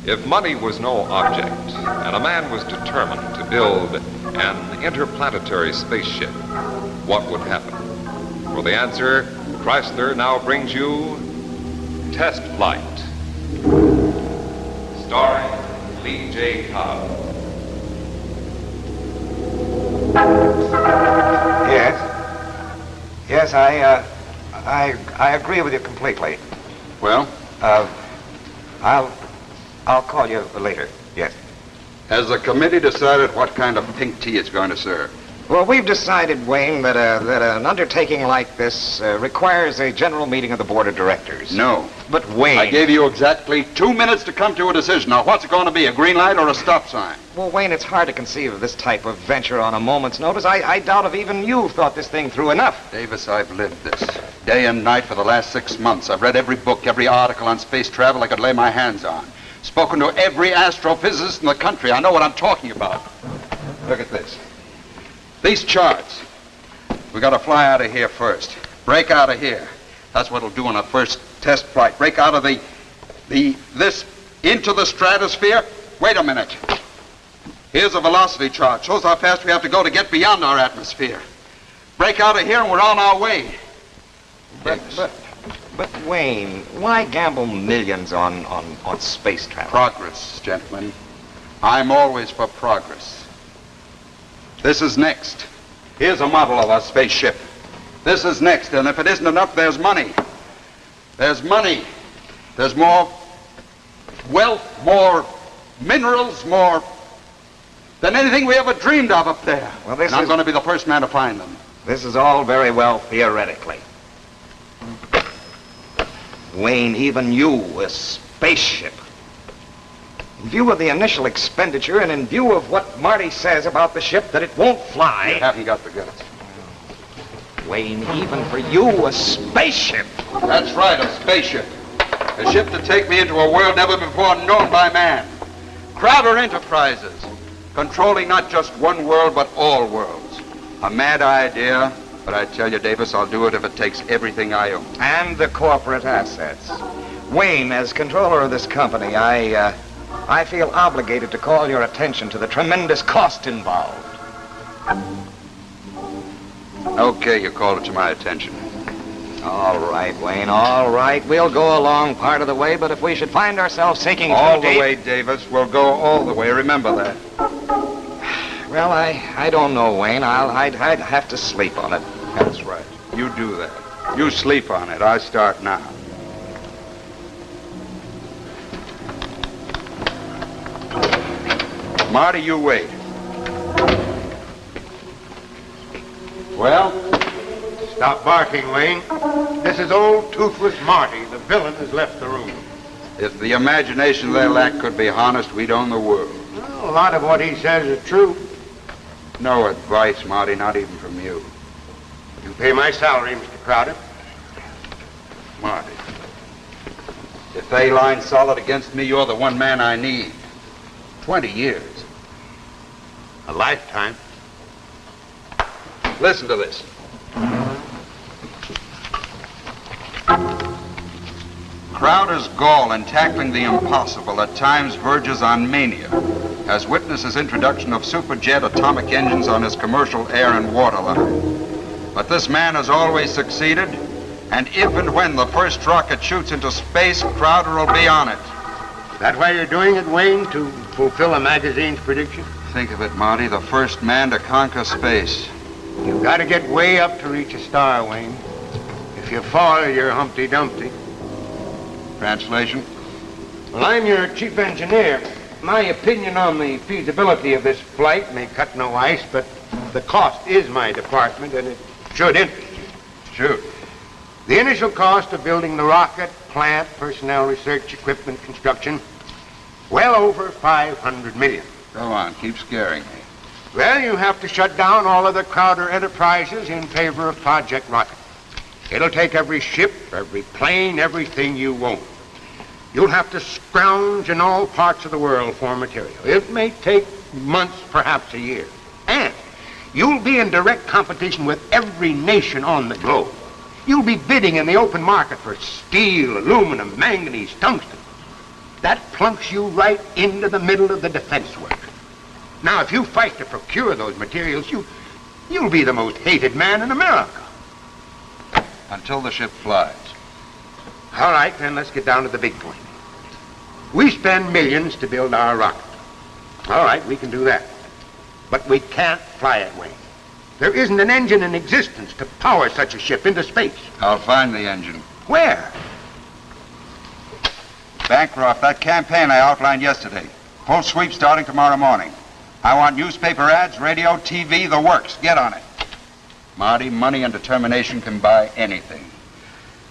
If money was no object, and a man was determined to build an interplanetary spaceship, what would happen? For the answer, Chrysler now brings you Test Flight, starring Lee J. Cobb. Yes, I agree with you completely. Well? I'll call you later, yes. Has the committee decided what kind of pink tea it's going to serve? Well, we've decided, Wayne, that an undertaking like this requires a general meeting of the board of directors. No. But, Wayne... I gave you exactly 2 minutes to come to a decision. Now, what's it going to be, a green light or a stop sign? Well, Wayne, it's hard to conceive of this type of venture on a moment's notice. I doubt if even you thought this thing through enough. Davis, I've lived this day and night for the last 6 months. I've read every book, every article on space travel I could lay my hands on. Spoken to every astrophysicist in the country. I know what I'm talking about. Look at this. These charts. We got to fly out of here first. Break out of here. That's what it'll do on our first test flight. Break out of this into the stratosphere. Wait a minute. Here's a velocity chart. Shows how fast we have to go to get beyond our atmosphere. Break out of here and we're on our way. But Wayne, why gamble millions on space travel? Progress, gentlemen. I'm always for progress. This is next. Here's a model of our spaceship. This is next, and if it isn't enough, there's money. There's money. There's more wealth, more minerals, more than anything we ever dreamed of up there. Well, and I'm going to be the first man to find them. This is all very well theoretically. Wayne, even you, a spaceship. In view of the initial expenditure and in view of what Marty says about the ship, that it won't fly. You haven't got the guts. Wayne, even for you, a spaceship. That's right, a spaceship. A ship to take me into a world never before known by man. Crowder Enterprises, controlling not just one world, but all worlds. A mad idea, but I tell you, Davis, I'll do it if it takes everything I own. And the corporate assets. Wayne, as controller of this company, I feel obligated to call your attention to the tremendous cost involved. Okay, you called it to my attention. All right, Wayne, all right. We'll go along part of the way, but if we should find ourselves sinking all too deep... the way, Davis. We'll go all the way. Remember that. Well, I don't know, Wayne. I'd have to sleep on it. That's right. You do that. You sleep on it. I start now. Marty, you wait. Well? Stop barking, Wayne. This is old Toothless Marty. The villain has left the room. If the imagination they lack could be harnessed, we'd own the world. Well, a lot of what he says is true. No advice, Marty, not even from you. You pay my salary, Mr. Crowder. Marty, if they line solid against me, you're the one man I need. 20 years. A lifetime. Listen to this. Crowder's gall in tackling the impossible at times verges on mania, as witness his introduction of superjet atomic engines on his commercial air and water line. But this man has always succeeded, and if and when the first rocket shoots into space, Crowder will be on it. That why you're doing it, Wayne, to fulfill a magazine's prediction? Think of it, Marty, the first man to conquer space. You've got to get way up to reach a star, Wayne. If you fall, you're Humpty Dumpty. Translation? Well, I'm your chief engineer. My opinion on the feasibility of this flight may cut no ice, but the cost is my department, and it should interest you. Shoot. The initial cost of building the rocket, plant, personnel, research, equipment, construction, well over $500 million. Go on, keep scaring me. Well, you have to shut down all of the Crowder Enterprises in favor of Project Rocket. It'll take every ship, every plane, everything you own. You'll have to scrounge in all parts of the world for material. It may take months, perhaps a year. And you'll be in direct competition with every nation on the globe. You'll be bidding in the open market for steel, aluminum, manganese, tungsten. That plunks you right into the middle of the defense work. Now, if you fight to procure those materials, you'll be the most hated man in America. Until the ship flies. All right, then let's get down to the big point. We spend millions to build our rocket. All right, we can do that. But we can't fly it, Wayne. There isn't an engine in existence to power such a ship into space. I'll find the engine. Where? Bancroft, that campaign I outlined yesterday. Full sweep starting tomorrow morning. I want newspaper ads, radio, TV, the works. Get on it. Marty, money and determination can buy anything.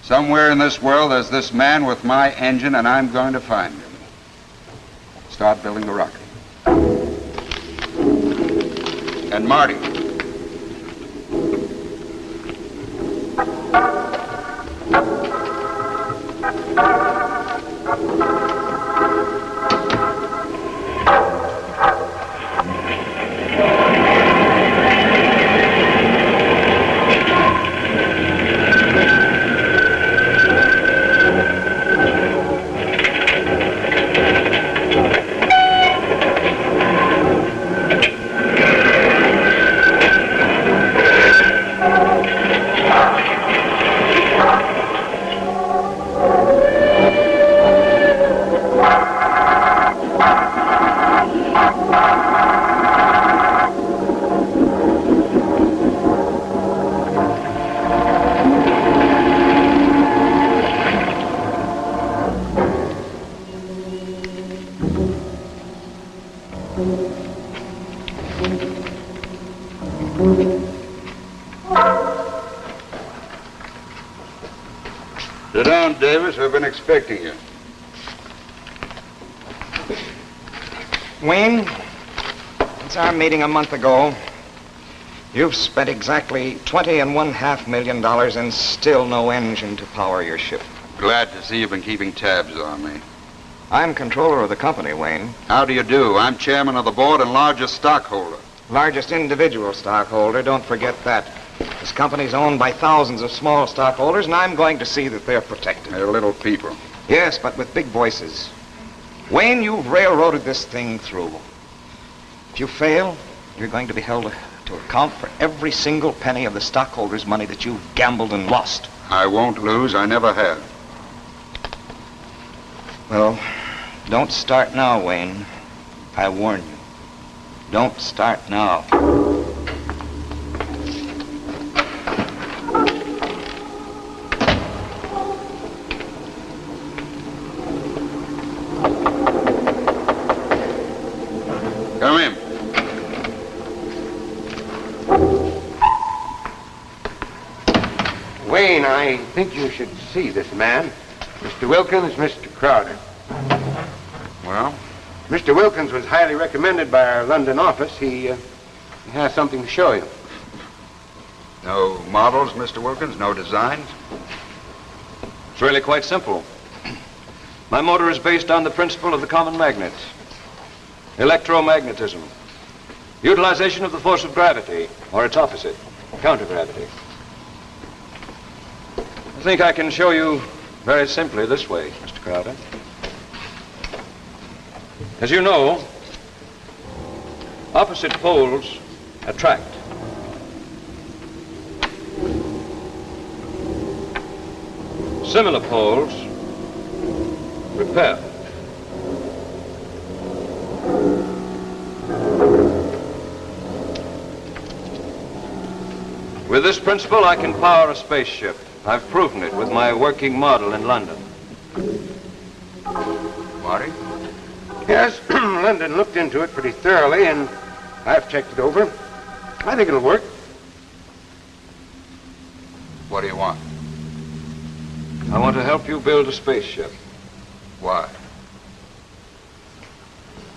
Somewhere in this world there's this man with my engine, and I'm going to find him. Start building the rocket. And Marty. Sit down, Davis. I've been expecting you. Wayne, since our meeting a month ago, you've spent exactly $20.5 million and still no engine to power your ship. Glad to see you've been keeping tabs on me. I'm controller of the company, Wayne. How do you do? I'm chairman of the board and largest stockholder. Largest individual stockholder, don't forget that. This company's owned by thousands of small stockholders, and I'm going to see that they're protected. They're little people. Yes, but with big voices. Wayne, you've railroaded this thing through. If you fail, you're going to be held to account for every single penny of the stockholders' money that you've gambled and lost. I won't lose. I never have. Well, don't start now, Wayne. I warn you. Don't start now. Come in. Wayne, I think you should see this man. Mr. Wilkins, Mr. Crowder. Well? Mr. Wilkins was highly recommended by our London office. He has something to show you. No models, Mr. Wilkins? No designs? It's really quite simple. My motor is based on the principle of the common magnet. Electromagnetism. Utilization of the force of gravity, or its opposite, countergravity. I think I can show you very simply this way, Mr. Crowder. As you know, opposite poles attract. Similar poles repel. With this principle, I can power a spaceship. I've proven it with my working model in London. Marty? Yes, London looked into it pretty thoroughly, and I've checked it over. I think it'll work. What do you want? I want to help you build a spaceship. Why?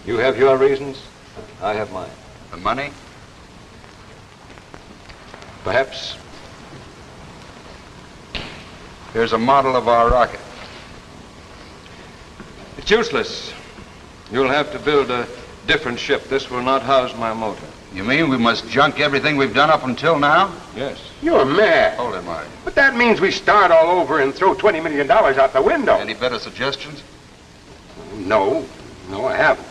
You have your reasons, I have mine. The money? Perhaps. Here's a model of our rocket. It's useless. You'll have to build a different ship. This will not house my motor. You mean we must junk everything we've done up until now? Yes. You're mad. Hold it, Marty. But that means we start all over and throw $20 million out the window. Any better suggestions? No, I haven't.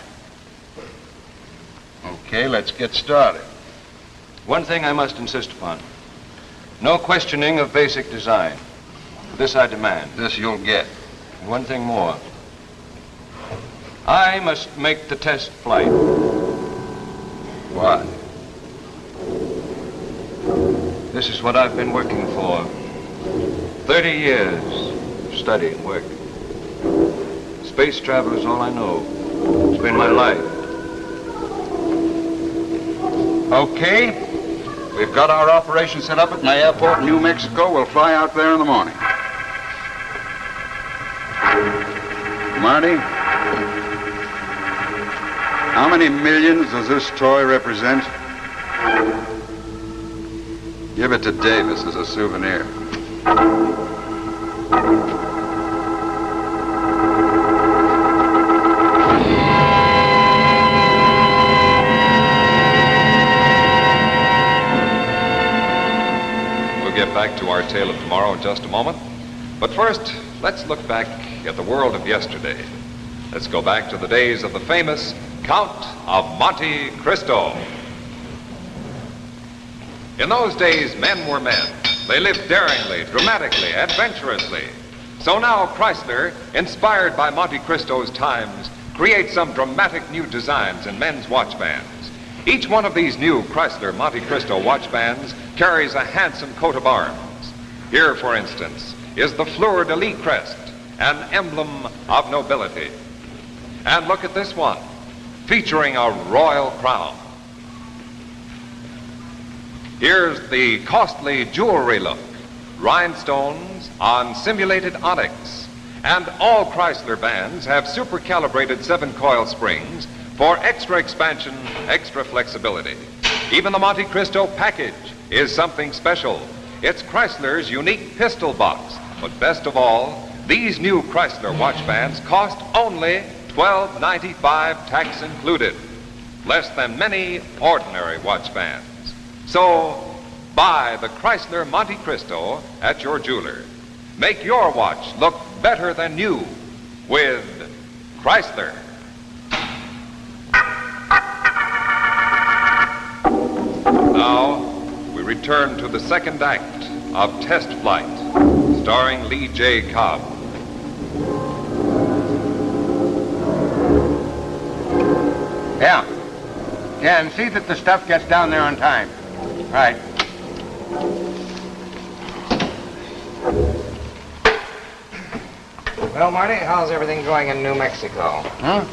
Okay, let's get started. One thing I must insist upon. No questioning of basic design. This I demand. This you'll get. And one thing more. I must make the test flight. Why? This is what I've been working for. 30 years of study and work. Space travel is all I know. It's been my life. Okay. We've got our operation set up at my airport in New Mexico. We'll fly out there in the morning. Marty, how many millions does this toy represent? Give it to Davis as a souvenir. We'll get back to our tale of tomorrow in just a moment. But first, let's look back at the world of yesterday. Let's go back to the days of the famous Count of Monte Cristo. In those days, men were men. They lived daringly, dramatically, adventurously. So now Chrysler, inspired by Monte Cristo's times, creates some dramatic new designs in men's watch bands. Each one of these new Chrysler Monte Cristo watch bands carries a handsome coat of arms. Here, for instance, is the fleur-de-lis crest, an emblem of nobility. And look at this one, featuring a royal crown. Here's the costly jewelry look, rhinestones on simulated onyx. And all Chrysler bands have super-calibrated 7-coil springs for extra expansion, extra flexibility. Even the Monte Cristo package is something special. It's Chrysler's unique pistol box. But best of all, these new Chrysler watch bands cost only $12.95, tax included. Less than many ordinary watch bands. So, buy the Chrysler Monte Cristo at your jeweler. Make your watch look better than new with Chrysler. Now, we return to the second act of Test Flight, starring Lee J. Cobb. Yeah, and see that the stuff gets down there on time. Right. Well, Marty, how's everything going in New Mexico? Huh?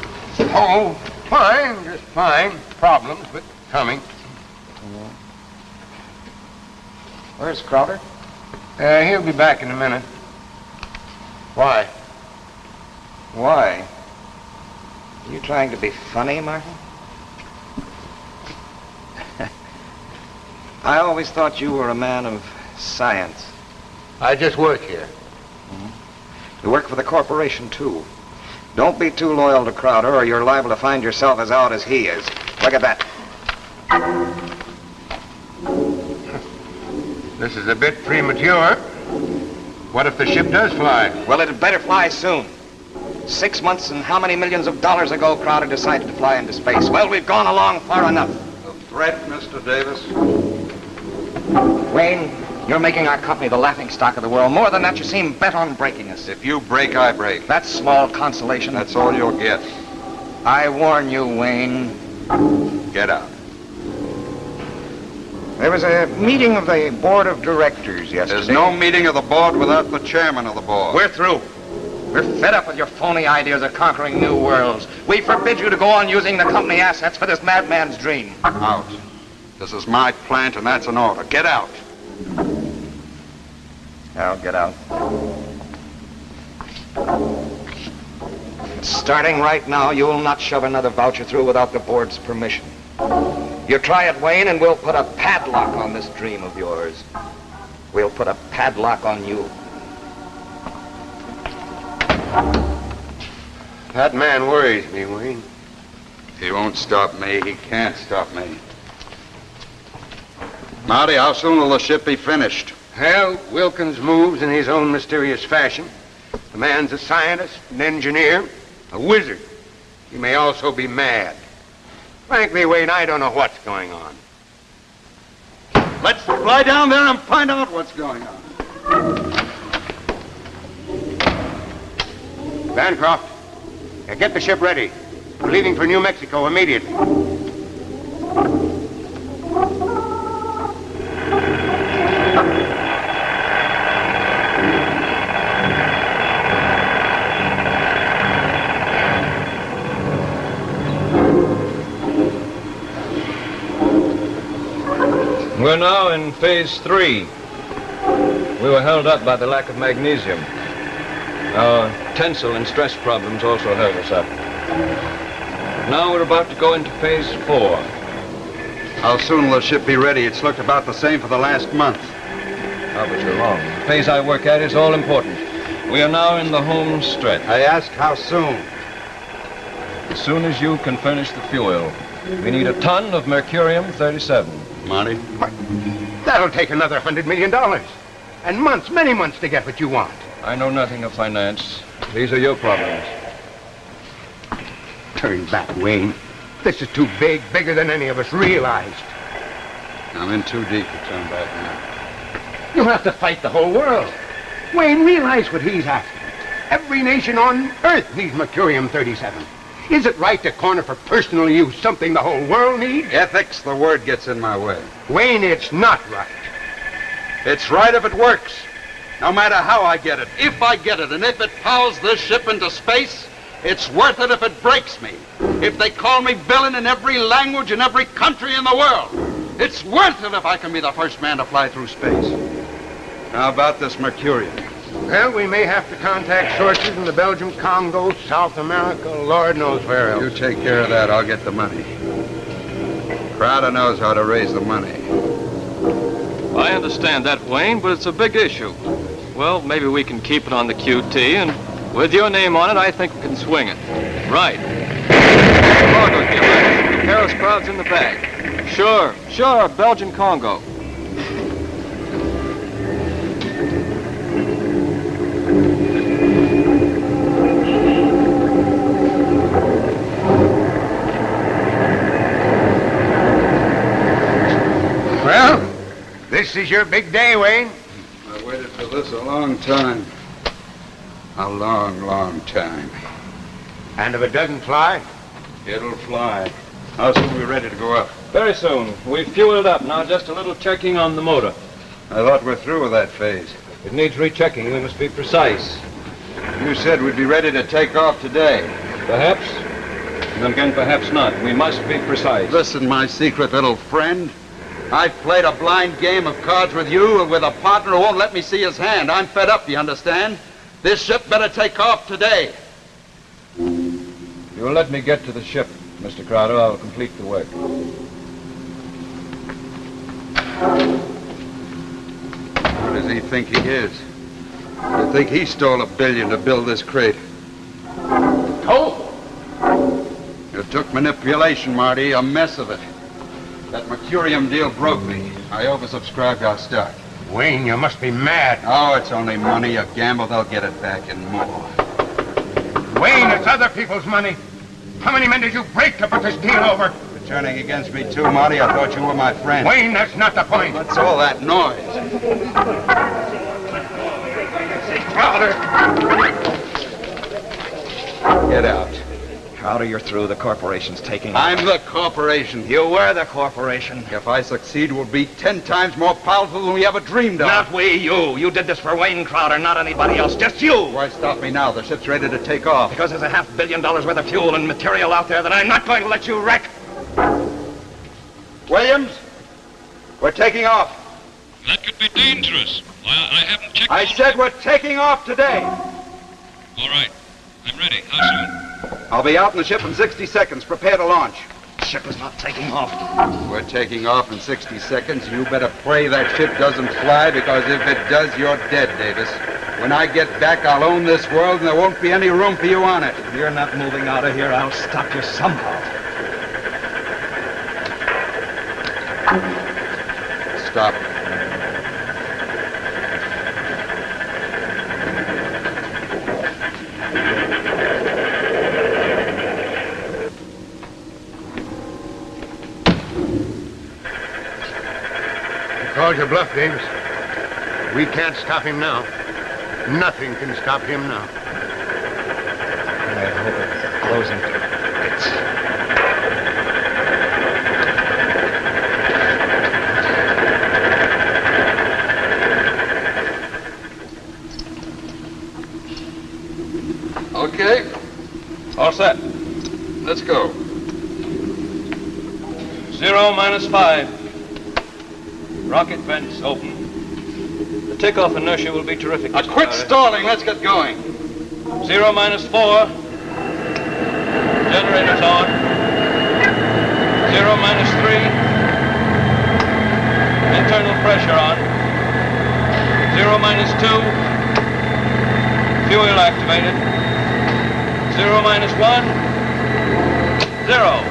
Oh, fine, just fine. Problems, but coming. Where's Crowder? He'll be back in a minute. Why? Why? Are you trying to be funny, Martin? I always thought you were a man of science. I just work here. You work for the corporation, too. Don't be too loyal to Crowder, or you're liable to find yourself as out as he is. Look at that. This is a bit premature. What if the ship does fly? Well, it'd better fly soon. 6 months and how many millions of dollars ago Crowder decided to fly into space? Well, we've gone along far enough. A threat, Mr. Davis? Wayne, you're making our company the laughingstock of the world. More than that, you seem bent on breaking us. If you break, I break. That's small consolation. That's all you'll get. I warn you, Wayne. Get out. There was a meeting of the board of directors yesterday. There's no meeting of the board without the chairman of the board. We're through. We're fed up with your phony ideas of conquering new worlds. We forbid you to go on using the company assets for this madman's dream. Out. This is my plant, and that's an order. Get out. I'll get out. Starting right now, you'll not shove another voucher through without the board's permission. You try it, Wayne, and we'll put a padlock on this dream of yours. We'll put a padlock on you. That man worries me, Wayne. He won't stop me. He can't stop me. Marty, how soon will the ship be finished? Well, Wilkins moves in his own mysterious fashion. The man's a scientist, an engineer, a wizard. He may also be mad. Frankly, Wayne, I don't know what's going on. Let's fly down there and find out what's going on. Bancroft, get the ship ready. We're leaving for New Mexico immediately. We're now in phase 3. We were held up by the lack of magnesium. Our tensile and stress problems also held us up. Now we're about to go into phase 4. How soon will the ship be ready? It's looked about the same for the last month. Ah, but you're wrong. The phase I work at is all important. We are now in the home stretch. I ask how soon? As soon as you can furnish the fuel. We need a ton of mercurium-37. Marty? That'll take another $100 million. And months, many months to get what you want. I know nothing of finance. These are your problems. Turn back, Wayne. This is too big, bigger than any of us realized. I'm in too deep to turn back now. You'll have to fight the whole world. Wayne, realize what he's after. Every nation on Earth needs mercurium-37. Is it right to corner for personal use something the whole world needs? Ethics, the word gets in my way. Wayne, it's not right. It's right if it works. No matter how I get it, if I get it, and if it powers this ship into space, it's worth it if it breaks me. If they call me villain in every language in every country in the world, it's worth it if I can be the first man to fly through space. How about this mercurium? Well, we may have to contact sources in the Belgium Congo, South America, Lord knows where else. You take care of that, I'll get the money. Crowder knows how to raise the money. I understand that, Wayne, but it's a big issue. Well, maybe we can keep it on the QT, and with your name on it, I think we can swing it. Right. Congo dealer. The Paris crowd's in the back. Sure, Belgian Congo. Well, this is your big day, Wayne. I waited for this a long time. A long, long time. And if it doesn't fly? It'll fly. How soon are we ready to go up? Very soon. We've fueled up. Now just a little checking on the motor. I thought we're through with that phase. It needs rechecking. We must be precise. You said we'd be ready to take off today. Perhaps. And again, perhaps not. We must be precise. Listen, my secret little friend. I've played a blind game of cards with you and with a partner who won't let me see his hand. I'm fed up, you understand? This ship better take off today. If you'll let me get to the ship, Mr. Crowder, I'll complete the work. Who does he think he is? You think he stole $1 billion to build this crate? Oh! It took manipulation, Marty, a mess of it. That mercurium deal broke me. I oversubscribed our stock. Wayne, you must be mad. Oh, it's only money. A gamble, they'll get it back and more. Wayne, it's other people's money. How many men did you break to put this deal over? You're turning against me too, Marty. I thought you were my friend. Wayne, that's not the point. What's all that noise? Crowder! Get out. Crowder, you're through. The corporation's taking... I'm the corporation. You were the corporation. If I succeed, we'll be 10 times more powerful than we ever dreamed of. Not we, you. You did this for Wayne Crowder, not anybody else. Just you. Why stop me now? The ship's ready to take off. Because there's $500 million worth of fuel and material out there that I'm not going to let you wreck. Williams, we're taking off. That could be dangerous. I haven't checked... I said we're taking off today. All right. I'm ready. How soon? I'll be out in the ship in 60 seconds. Prepare to launch. The ship is not taking off. We're taking off in 60 seconds. You better pray that ship doesn't fly, because if it does, you're dead, Davis. When I get back, I'll own this world, and there won't be any room for you on it. If you're not moving out of here, I'll stop you somehow. Stop. Called your bluff, Davis. We can't stop him now. Nothing can stop him now. I hope it blows him to bits. Okay. All set. Let's go. 0 minus 5. Rocket vents open. The takeoff inertia will be terrific. Now Mr. quit Crowder. stalling. Let's get going. 0 minus 4. Generators on. 0 minus 3. Internal pressure on. 0 minus 2. Fuel activated. 0 minus 1. 0.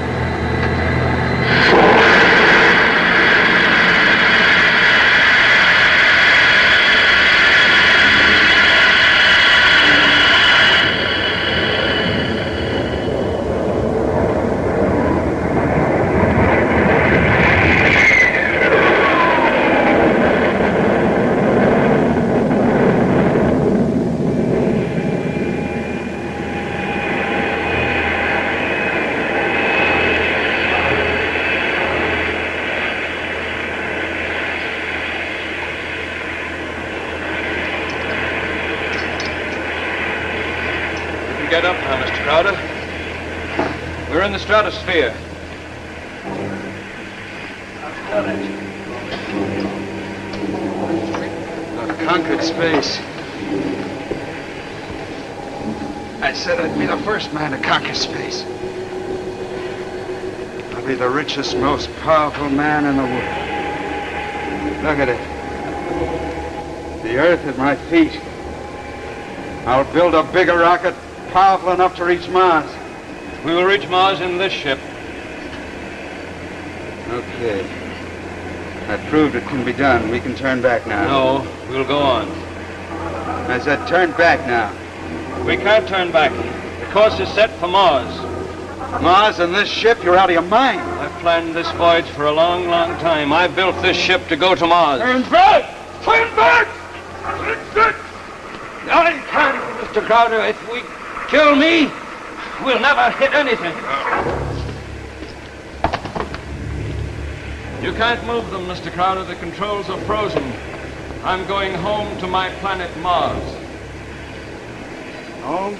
Get up now, Mr. Crowder. We're in the stratosphere. I've done it. I've conquered space. I said I'd be the first man to conquer space. I'll be the richest, most powerful man in the world. Look at it. The earth at my feet. I'll build a bigger rocket powerful enough to reach Mars. We will reach Mars in this ship. Okay. I proved it can be done. We can turn back now. No, we'll go on. I said turn back now. We can't turn back. The course is set for Mars. Mars and this ship, you're out of your mind. I've planned this voyage for a long, long time. I built this ship to go to Mars. Turn back! Turn back! I can't, Mr. Crowder. If we kill me, we'll never hit anything. You can't move them, Mr. Crowder. The controls are frozen. I'm going home to my planet Mars. Home?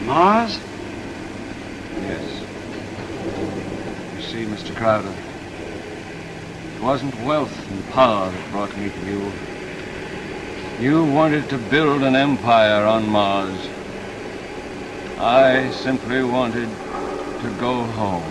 Mars? Yes. You see, Mr. Crowder, it wasn't wealth and power that brought me to you. You wanted to build an empire on Mars. I simply wanted to go home.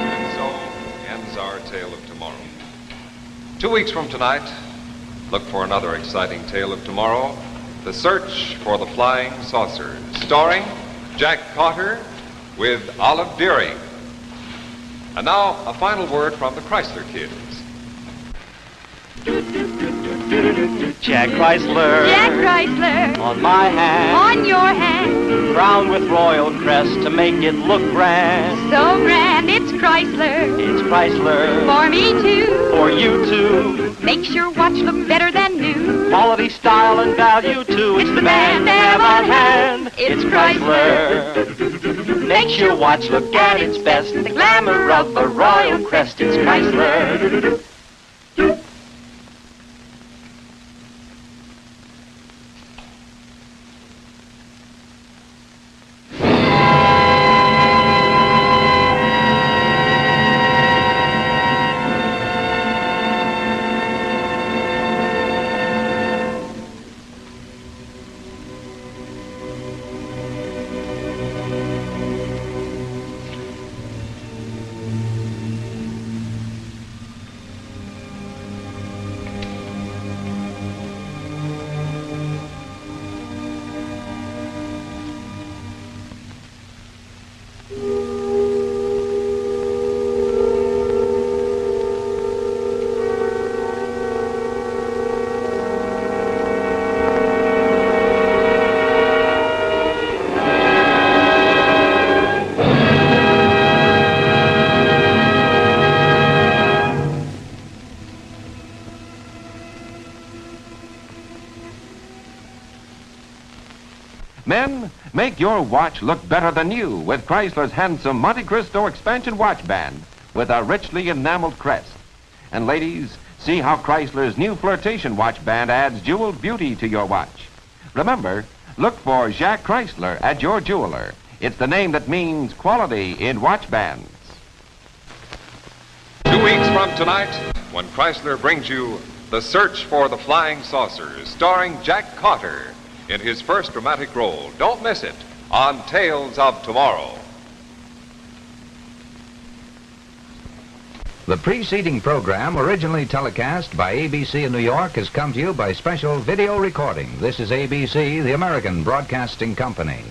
And so ends our tale of tomorrow. 2 weeks from tonight, look for another exciting tale of tomorrow, The Search for the Flying Saucers, starring Jack Carter with Olive Deering. And now, a final word from the Chrysler Kids. Jack Chrysler, Jack Chrysler, on my hand, on your hand, crowned with royal crest to make it look grand. so grand, it's Chrysler. It's Chrysler, For me too, for you too. makes your watch look better than new. Quality, style, and value too. It's the man to have on hand. It's Chrysler. Makes your watch look at its best. The glamour of a royal crest. It's Chrysler. Men, make your watch look better than new with Chrysler's handsome Monte Cristo expansion watch band with a richly enameled crest. And ladies, see how Chrysler's new flirtation watch band adds jeweled beauty to your watch. Remember, look for Jacques Chrysler at your jeweler. It's the name that means quality in watch bands. 2 weeks from tonight, when Chrysler brings you The Search for the Flying Saucers, starring Jack Carter in his first dramatic role. Don't miss it on Tales of Tomorrow. The preceding program, originally telecast by ABC in New York, has come to you by special video recording. This is ABC, the American Broadcasting Company.